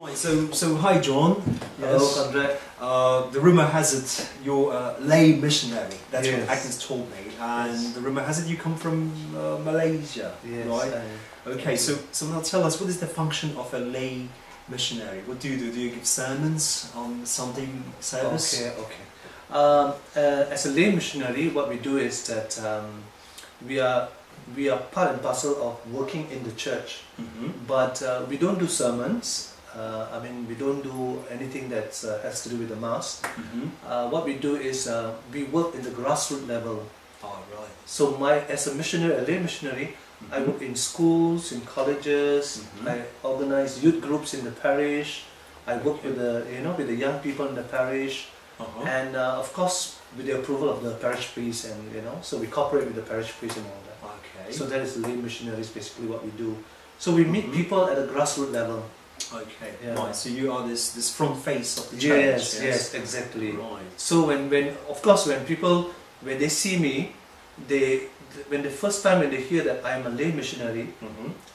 Right, so hi John. Hello, Conrad. The rumor has it you're a lay missionary. That's Yes. what Agnes told me. And Yes. the rumor has it you come from Malaysia, Yes, right? Okay, so now tell us, what is the function of a lay missionary? What do you do? Do you give sermons on Sunday service? Okay. As a lay missionary, what we do is that we are part and parcel of working in the church, but we don't do sermons. I mean, we don't do anything that has to do with the mass. What we do is we work in the grassroots level. Oh, right. So as a missionary, a lay missionary, I work in schools, in colleges. I organize youth groups in the parish. I work with the young people in the parish, and of course with the approval of the parish priest, and so we cooperate with the parish priest and all that. Okay. So that is lay missionaries, basically what we do. So we meet people at a grassroots level. Okay. Yeah. Right. So you are this front face of the church. Yes, exactly. Right. So when people they see me, when the first time when they hear that I am a lay missionary,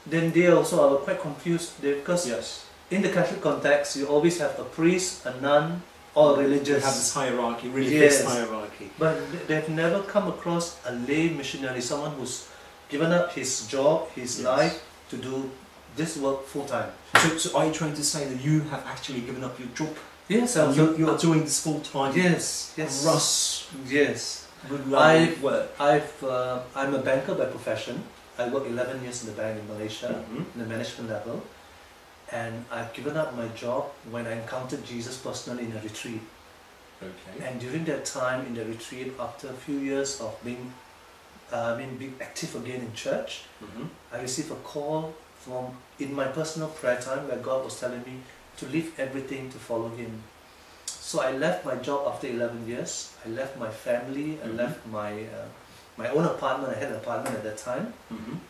then they also are quite confused because in the Catholic context you always have a priest, a nun, or religious. You have this hierarchy, really fixed hierarchy. But they've never come across a lay missionary, someone who's given up his job, his life to do this work full time. So are you trying to say that you have actually given up your job? Yes, you are doing this full time. Yes. Russ. Yes. I'm a banker by profession. I worked 11 years in the bank in Malaysia, in the management level, and I've given up my job when I encountered Jesus personally in a retreat. Okay. And during that time in the retreat, after a few years of being active again in church, I received a call in my personal prayer time where God was telling me to leave everything to follow Him. So I left my job after 11 years. I left my family. I left my own apartment. I had an apartment at that time,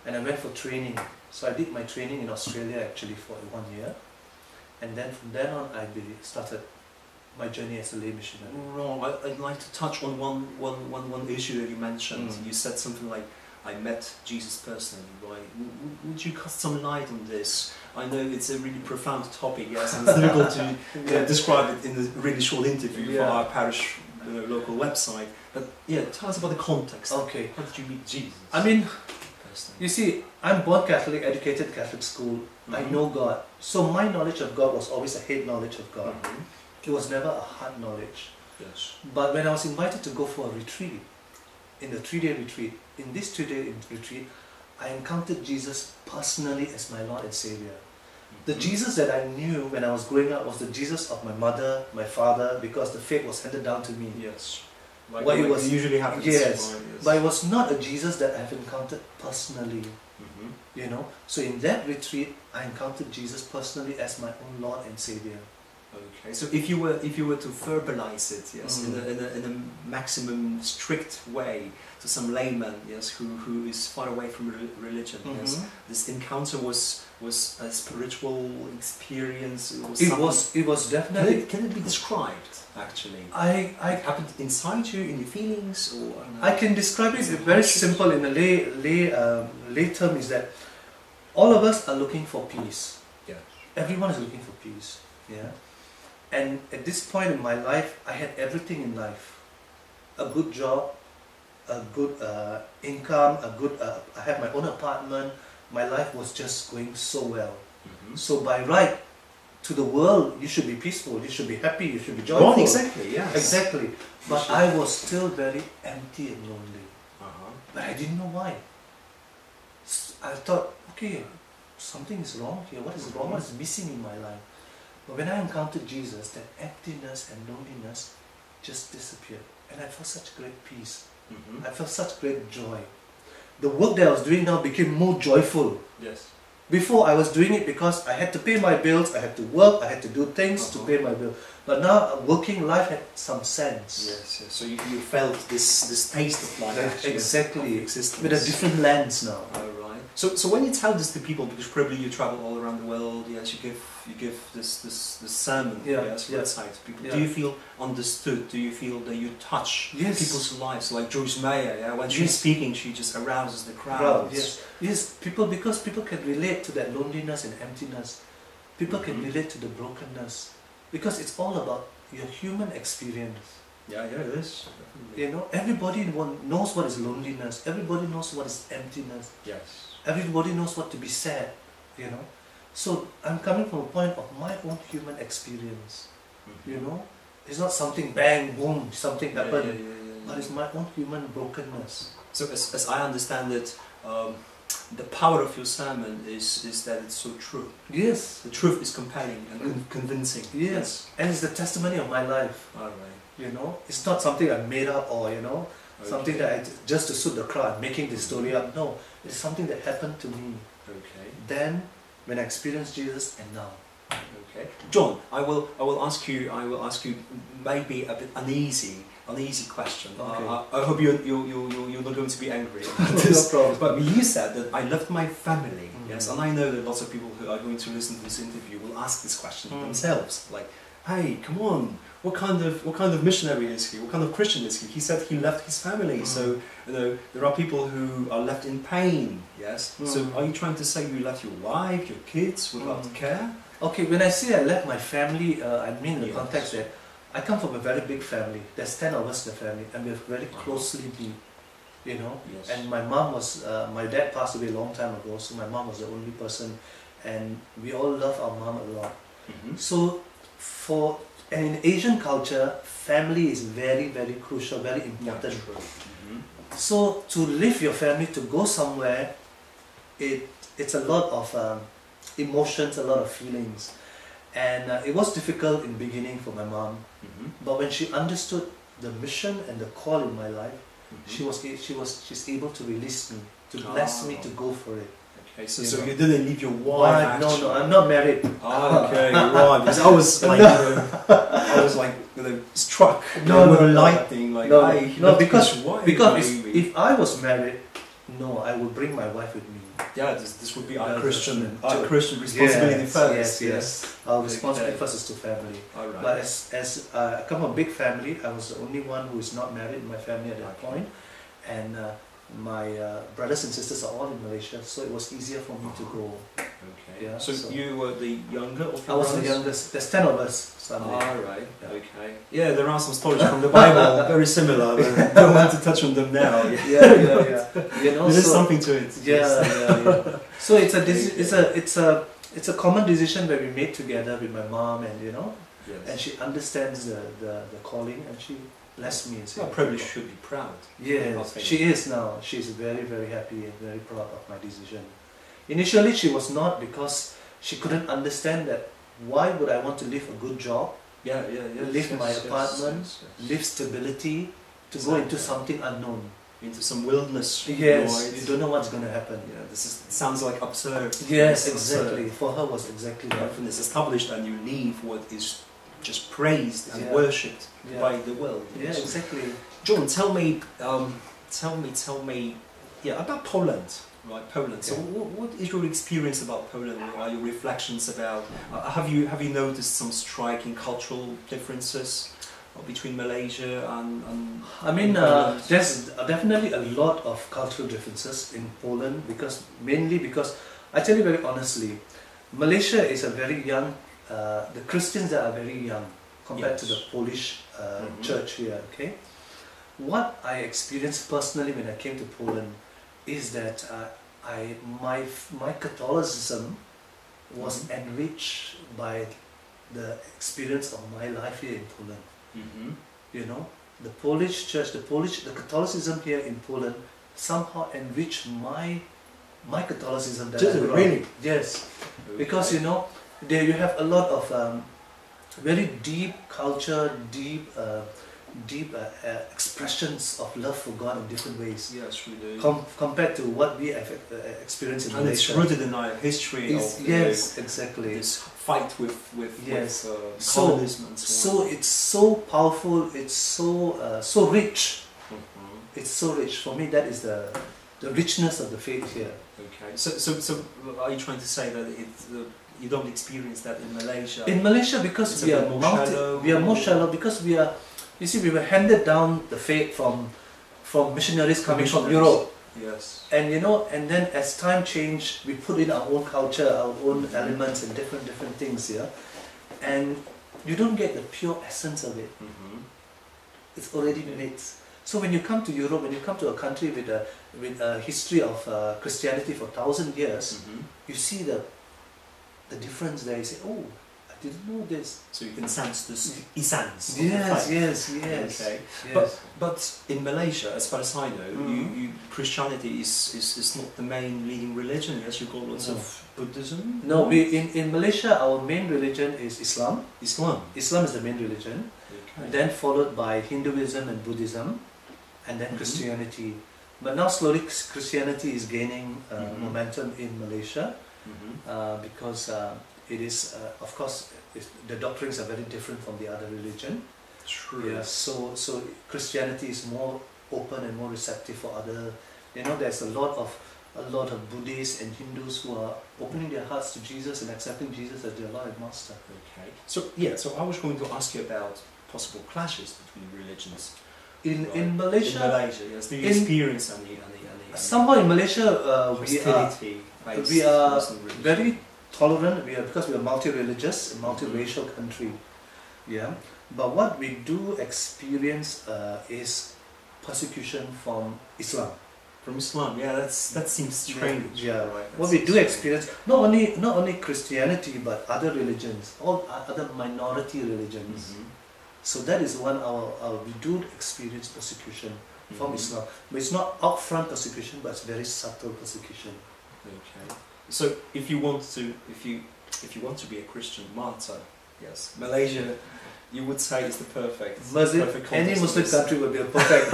and I went for training. So I did my training in Australia actually for 1 year, and then from then on I started my journey as a lay missionary. Right. I'd like to touch on one issue that you mentioned. You said something like, I met Jesus personally, right? Would you cast some light on this? I know it's a really profound topic, yes, and it's difficult to describe it in a really short interview for our parish local website. But yeah, tell us about the context. Okay. How did you meet Jesus? I mean, personally? you see, I'm born Catholic, educated Catholic school. I know God. So my knowledge of God was always a head knowledge of God. It was never a heart knowledge. Yes. But when I was invited to go for a retreat, in the 3-day retreat, in this 3-day retreat, I encountered Jesus personally as my Lord and Savior. The Jesus that I knew when I was growing up was the Jesus of my mother, my father, because the faith was handed down to me. Yes. But it was usually happens. Yes. But it was not a Jesus that I've encountered personally. So in that retreat, I encountered Jesus personally as my own Lord and Savior. Okay, so if you were to verbalize it, yes, in a maximum strict way to some layman, yes, who is far away from religion, yes, this encounter was a spiritual experience. It was definitely. Can it be described? Actually, it happened inside you, in your feelings, or I can describe it very simple in a lay term. Is that all of us are looking for peace. Yeah. Everyone is looking for peace. Yeah. And at this point in my life, I had everything in life: a good job, a good income, I had my own apartment. My life was just going so well. So by right, to the world, you should be peaceful, you should be happy, you should be joyful. Right, exactly, yes. Exactly. But I was still very empty and lonely. But I didn't know why. I thought, okay, something is wrong here. What is wrong? What is missing in my life? But when I encountered Jesus, that emptiness and loneliness just disappeared. And I felt such great peace. I felt such great joy. The work that I was doing now became more joyful. Yes. Before I was doing it because I had to pay my bills, I had to work, I had to do things to pay my bill. But now working life had some sense. Yes, yes. So you felt this taste of life. Actually, exactly. Of existence. With a different lens now. Oh, right. So when you tell this to people, because probably you travel all around the world, yes, you give this sermon, yes, to people. Do you feel understood? Do you feel that you touch people's lives? Like Joyce Meyer, yeah, when she's speaking, she just arouses the crowd. Yes, because people can relate to that loneliness and emptiness. people can relate to the brokenness, because it's all about your human experience. Yeah, it is. Definitely. You know, everybody knows what is loneliness. Everybody knows what is emptiness. Yes. Everybody knows what to be sad. You know, so I'm coming from a point of my own human experience. You know, it's not something bang boom, something happened, but it's my own human brokenness. So as I understand it, the power of your sermon is that it's so true. Yes. The truth is compelling and convincing. Yes. And it's the testimony of my life. All right. You know, it's not something I made up, or you know, something that I just to suit the crowd, making the story up. No, it's something that happened to me. Okay. Then, when I experienced Jesus, and now. Okay. John, I will ask you maybe a bit uneasy question. Okay. I hope you're not going to be angry about this. No problem. But you said that I left my family. Yes, and I know that lots of people who are going to listen to this interview will ask this question themselves. Like, hey, come on, what kind of missionary is he? What kind of Christian is he? He said he left his family. So you know there are people who are left in pain. Yes. So are you trying to say you left your wife, your kids without care? Okay, when I say I left my family, I mean in the context that I come from a very big family. There's 10 of us in the family, and we're very closely knit, you know. Yes. And my mom was, my dad passed away a long time ago, so my mom was the only person, and we all love our mom a lot. So, in Asian culture, family is very, very crucial, very important. So, to leave your family to go somewhere, it's a lot of emotions, a lot of feelings. And it was difficult in the beginning for my mom, but when she understood the mission and the call in my life, she's able to release me, to bless me to go for it. Okay, so you didn't leave your wife? No, I'm not married. Okay, right. Because I was like, I was like, struck with lightning. Like, because if I was married, no, I would bring my wife with me. Yeah, this would be our Christian responsibility first. Yes. Our responsibility first is to family. All right. But as I come from a big family, I was the only one who is not married in my family at that point, and my brothers and sisters are all in Malaysia, so it was easier for me to go. Okay. Yeah, so you were the younger of your I was brothers? the youngest. There's 10 of us. All right. Yeah. Okay. Yeah, there are some stories from the Bible very similar. But I don't want to touch on them now. Yeah. You know, there is something to it. Yeah. So it's a common decision that we made together with my mom, and you know, and she understands the calling, and she blessed me. I probably should be proud. Yes, she is now. She's very, very happy and very proud of my decision. Initially, she was not, because she couldn't understand that. Why would I want to leave a good job? Leave my apartment, leave stability, to go into something unknown, into some wilderness. Yes, you don't know what's going to happen. Yeah, sounds like absurd. Yes, exactly. For her was exactly that. When it's established and you leave what is just praised and worshipped by the world. Yeah, exactly. John, tell me, about Poland. Right, Poland. So, what is your experience about Poland? What are your reflections about? Have you noticed some striking cultural differences between Malaysia and I mean, there's definitely a lot of cultural differences in Poland, mainly because I tell you very honestly, Malaysia is a very young. The Christians there are very young compared to the Polish church here. Okay, what I experienced personally when I came to Poland is that my Catholicism was enriched by the experience of my life here in Poland. You know, the Polish church, the Catholicism here in Poland somehow enriched my Catholicism. Really? Yes, because you know, there you have a lot of very deep culture, deep expressions of love for God in different ways. Yes, we do. Compared to what we have experienced in Malaysia. And it's rooted in our history exactly. This fight with communism and so on. So it's so powerful, it's so rich. It's so rich. For me, that is the richness of the faith here. Okay. So are you trying to say that you don't experience that in Malaysia? In Malaysia, because we are more shallow, because we were handed down the faith from missionaries coming from Europe. Yes. And you know, and then as time changed, we put in our own culture, our own elements and different things here, and you don't get the pure essence of it. It's already mixed. So when you come to Europe, when you come to a country with a history of Christianity for 1,000 years, you see the difference there. You say, oh, I didn't know this. So you can sense this essence. Yes. Okay. Yes. But in Malaysia, as far as I know, Christianity is not the main leading religion. Yes, you've got lots of Buddhism. No, in Malaysia, our main religion is Islam. Islam. Islam is the main religion. Okay. Then followed by Hinduism and Buddhism, and then Christianity. But now slowly Christianity is gaining momentum in Malaysia because it is, of course, the doctrines are very different from the other religion. True. Yeah, so Christianity is more open and more receptive for other. You know, there's a lot of Buddhists and Hindus who are opening their hearts to Jesus and accepting Jesus as their Lord and Master. Okay. So so I was going to ask you about possible clashes between religions. In Malaysia, yes. Do you experience any somehow in Malaysia hostility? we are very tolerant. Because we are multi-religious, a multi-racial country. Yeah. But what we do experience is persecution from Islam. From Islam, yeah, that seems strange. Yeah. Right. What we do experience, not only Christianity, but other religions, all other minority religions. So that is one we do experience persecution from Islam, but it's not upfront persecution, but it's very subtle persecution. Okay. So if you want to be a Christian martyr, yes, Malaysia, you would say is the perfect. Any Muslim country would be a perfect.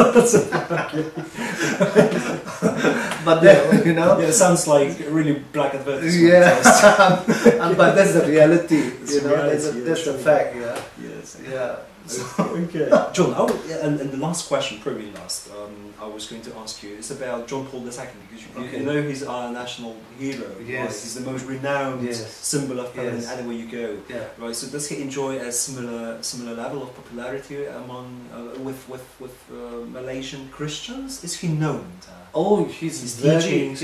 But then, you know, it sounds like a really black advertisement. Yeah, but that's the reality. That's the fact. Yeah. Yes. Yeah. Okay. John, and the last question, probably last, I was going to ask you is about John Paul II, because you know he's our national hero. Yes. Right? He's the most renowned symbol of Poland anywhere you go. Yeah. Right. So does he enjoy a similar level of popularity among with Malaysian Christians? Is he known? Oh, he's very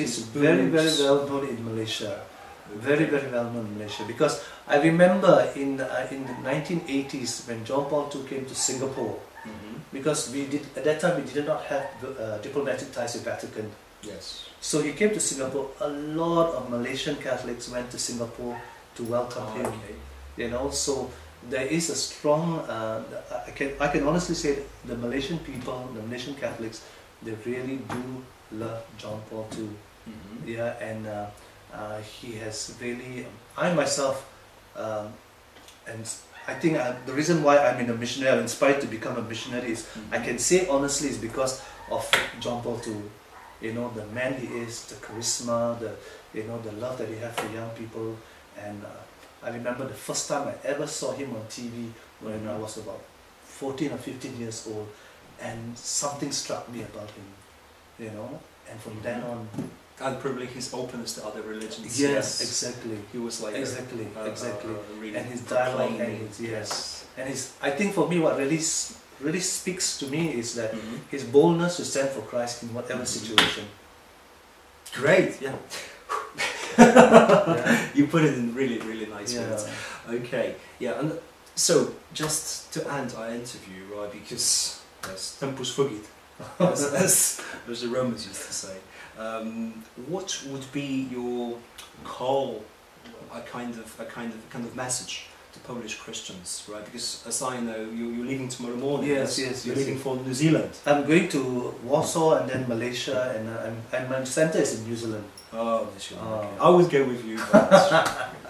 well known in Malaysia. Very well known in Malaysia, because I remember in the 1980s when John Paul II came to Singapore, because at that time we did not have diplomatic ties with Vatican. Yes. So he came to Singapore. A lot of Malaysian Catholics went to Singapore to welcome him. Okay. You know, so there is a strong. I can honestly say the Malaysian people, the Malaysian Catholics, they really do love John Paul II. Yeah, and. He has really, I myself, and I think the reason why I'm in a missionary, I'm inspired to become a missionary is, I can say honestly, is because of John Paul II. You know, the man he is, the charisma, the love that he has for young people. And I remember the first time I ever saw him on TV when I was about 14 or 15 years old, and something struck me about him. You know, and from then on. And probably his openness to other religions. Yes, exactly. He was like exactly. Really and his dialogue and I think for me what really speaks to me is that his boldness to stand for Christ in whatever situation. Great, yeah. You put it in really nice words. Okay, yeah, and so just to end our interview, right? Because tempus fugit, as the Romans used to say. What would be your call, a kind of message to Polish Christians, right? Because as I know, you're leaving tomorrow morning. Yes. You're leaving for New Zealand. I'm going to Warsaw and then Malaysia, and my center is in New Zealand. Oh, New Zealand. Okay. I would go with you. But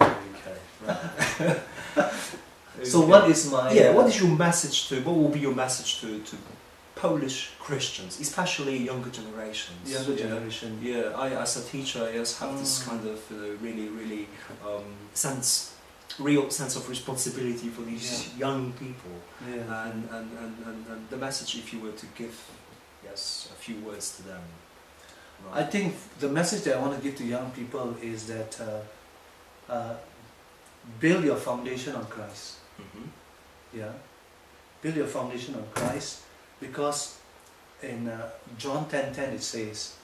okay. Right. So what is my? What is your message to? What will be your message to Polish Christians, especially younger generations? Younger generation. Yeah, I as a teacher, I just have this kind of really real sense of responsibility for these young people. Yeah. And the message, if you were to give, a few words to them. Right. I think the message that I want to give to young people is that build your foundation on Christ. Yeah, build your foundation on Christ. Because in John 10:10 it says,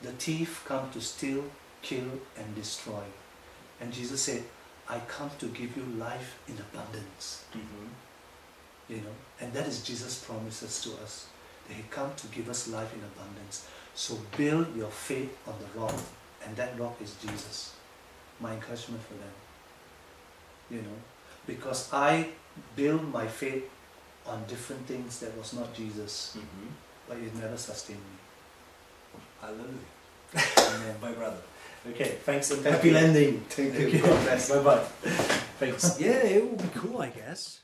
the thief come to steal, kill and destroy. And Jesus said, I come to give you life in abundance. You know, and that is Jesus' promises to us. That He come to give us life in abundance. So build your faith on the rock, and that rock is Jesus. My encouragement for them. You know, because I build my faith on different things that was not Jesus, but it never sustained me. Hallelujah. Amen. My brother. Okay, thanks and Happy landing. Thank you. God bless. Bye bye. Thanks. Yeah, it will be cool, I guess.